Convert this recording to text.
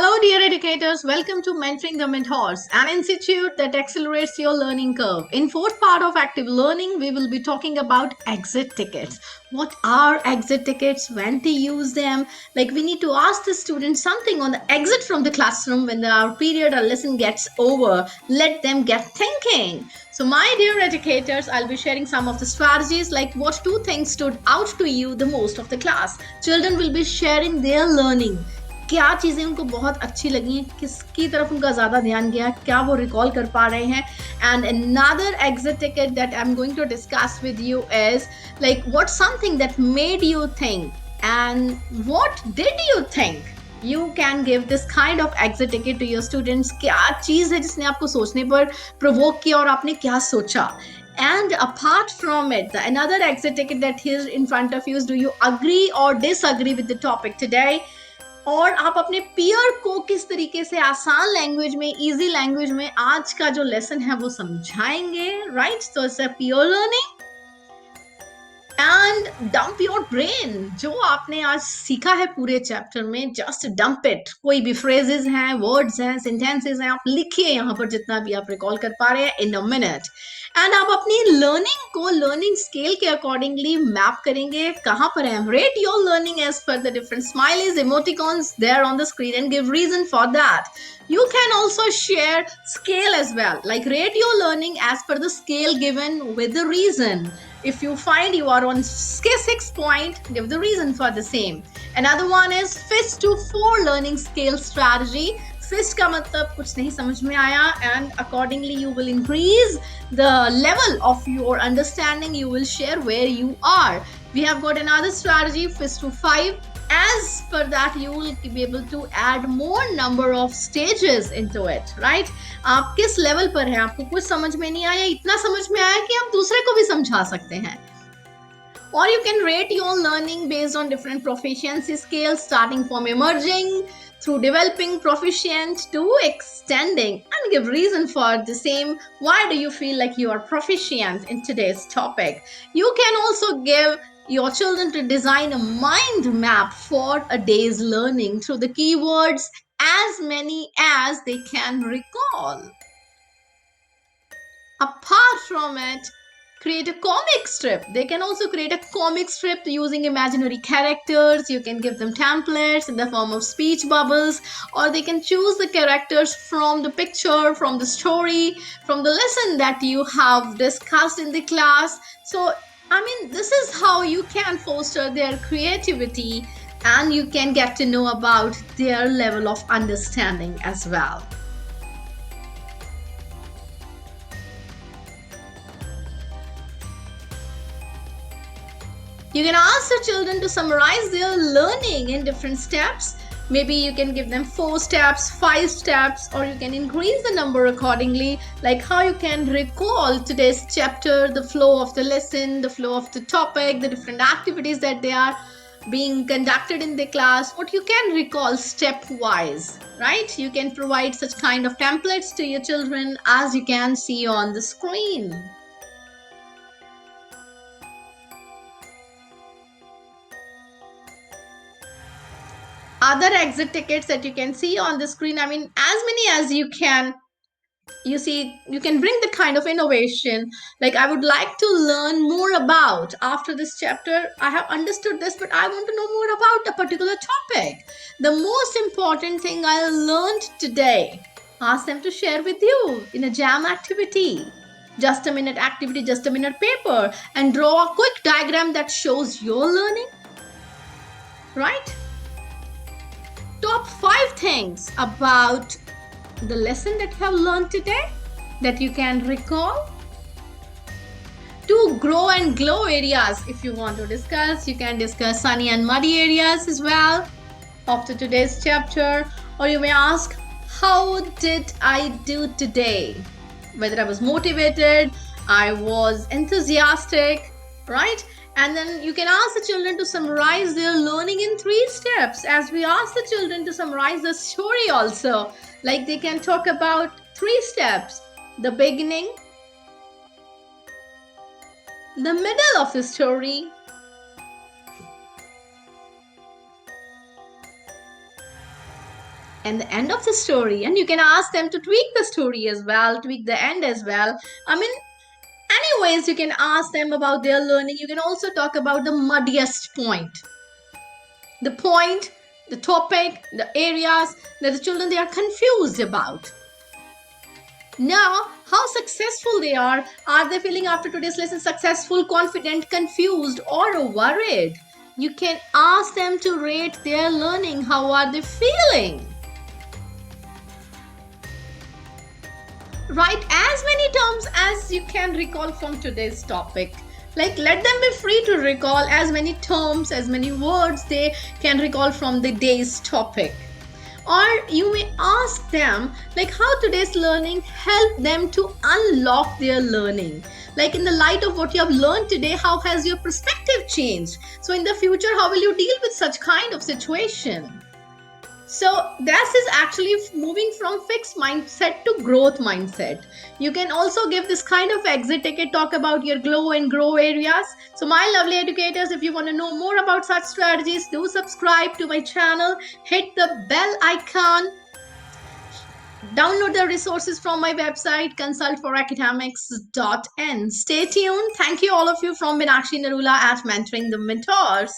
Hello, dear educators. Welcome to Mentoring the Mentors, an institute that accelerates your learning curve. In fourth part of active learning, we will be talking about exit tickets. What are exit tickets? When to use them? Like we need to ask the students something on the exit from the classroom when our period or lesson gets over. Let them get thinking. So, my dear educators, I'll be sharing some of the strategies like what two things stood out to you the most of the class. Children will be sharing their learning. क्या चीज़ें उनको बहुत अच्छी लगी, किसकी तरफ उनका ज़्यादा ध्यान गया, क्या वो रिकॉल कर पा रहे हैं. And another exit ticket that I'm going to discuss with you is like what's something that made you think and what did you think. You can give this kind of exit ticket to your students. क्या चीज़ है जिसने आपको सोचने पर provoke किया और आपने क्या सोचा. And apart from it, another exit ticket that is in front of you is, do you agree or disagree with the topic today? और आप अपने पीयर को किस तरीके से आसान लैंग्वेज में, इजी लैंग्वेज में आज का जो लेसन है वो समझाएंगे, राइट? तो it's a peer learning. And dump your brain. जो आपने आज सीखा है पूरे चैप्टर में, जस्ट डंप इट. कोई भी फ्रेजेस हैं, वर्ड्स हैं, सेंटेंसेस हैं, आप लिखिए यहाँ पर जितना भी आप रिकॉल कर पा रहे हैं इन अ मिनट. एंड आप अपनी लर्निंग को लर्निंग स्केल के अकॉर्डिंगली मैप करेंगे. कहाँ पर है? Rate your learning as per the different smileys, emoticons there on the screen and give reason for that. You can also share scale as well, like rate your learning as per the scale given with the reason. If you find you are on 6 point, give the reason for the same. Another one is FIST to 4 learning scale strategy. FIST का मतलब कुछ नहीं समझ में आया, and accordingly you will increase the level of your understanding. You will share where you are. We have got another strategy, FIST to 5. As per that, you will be able to add more number of stages into it, right? आप किस level पर हैं, आपको कुछ समझ में नहीं आया, इतना समझ में आया कि हम दूसरे को भी समझा सकते हैं. Or you can rate your learning based on different proficiency scales, starting from emerging through developing, proficient to extending, and give reason for the same. Why do you feel like you are proficient in today's topic? You can also give your children to design a mind map for a day's learning through the keywords, as many as they can recall. Apart from it, create a comic strip. They can also create a comic strip using imaginary characters. You can give them templates in the form of speech bubbles, or they can choose the characters from the picture, from the story, from the lesson that you have discussed in the class. So, I mean, this is how you can foster their creativity, and you can get to know about their level of understanding as well. You can ask the children to summarize their learning in different steps. Maybe you can give them 4 steps, 5 steps, or you can increase the number accordingly, like how you can recall today's chapter, the flow of the lesson, the flow of the topic, the different activities that they are being conducted in the class, what you can recall stepwise, right? You can provide such kind of templates to your children as you can see on the screen. Other exit tickets that you can see on the screen, I mean, as many as you can. You see, you can bring the kind of innovation, like I would like to learn more about after this chapter. I have understood this, but I want to know more about a particular topic. The most important thing I learned today, ask them to share with you in a jam activity, just a minute activity, just a minute paper, and draw a quick diagram that shows your learning, right? Top 5 things about the lesson that you have learned today that you can recall. 2 grow and glow areas. If you want to discuss, you can discuss sunny and muddy areas as well after today's chapter. Or you may ask, how did I do today? Whether I was motivated, I was enthusiastic, right? And then you can ask the children to summarize their learning in 3 steps, as we ask the children to summarize the story also. Like they can talk about 3 steps: the beginning, the middle of the story, And the end of the story, and you can ask them to tweak the story as well, tweak the end as well. I mean, anyways, you can ask them about their learning. You can also talk about the muddiest point, the topic, the areas that the children they are confused about. Now, how successful they are they feeling after today's lesson successful, confident, confused, or worried? You can ask them to rate their learning. How are they feeling? Write as many terms as you can recall from today's topic. Like, let them be free to recall as many terms, as many words they can recall from the day's topic. Or you may ask them like how today's learning helped them to unlock their learning. Like, in the light of what you have learned today, how has your perspective changed? So in the future, how will you deal with such kind of situation? So this is actually moving from fixed mindset to growth mindset. You can also give this kind of exit ticket, talk about your glow and grow areas. So my lovely educators, if you want to know more about such strategies, do subscribe to my channel, hit the bell icon, download the resources from my website, consultforacademics.in. Stay tuned. Thank you all of you from Meenakshi Narula at Mentoring the Mentors.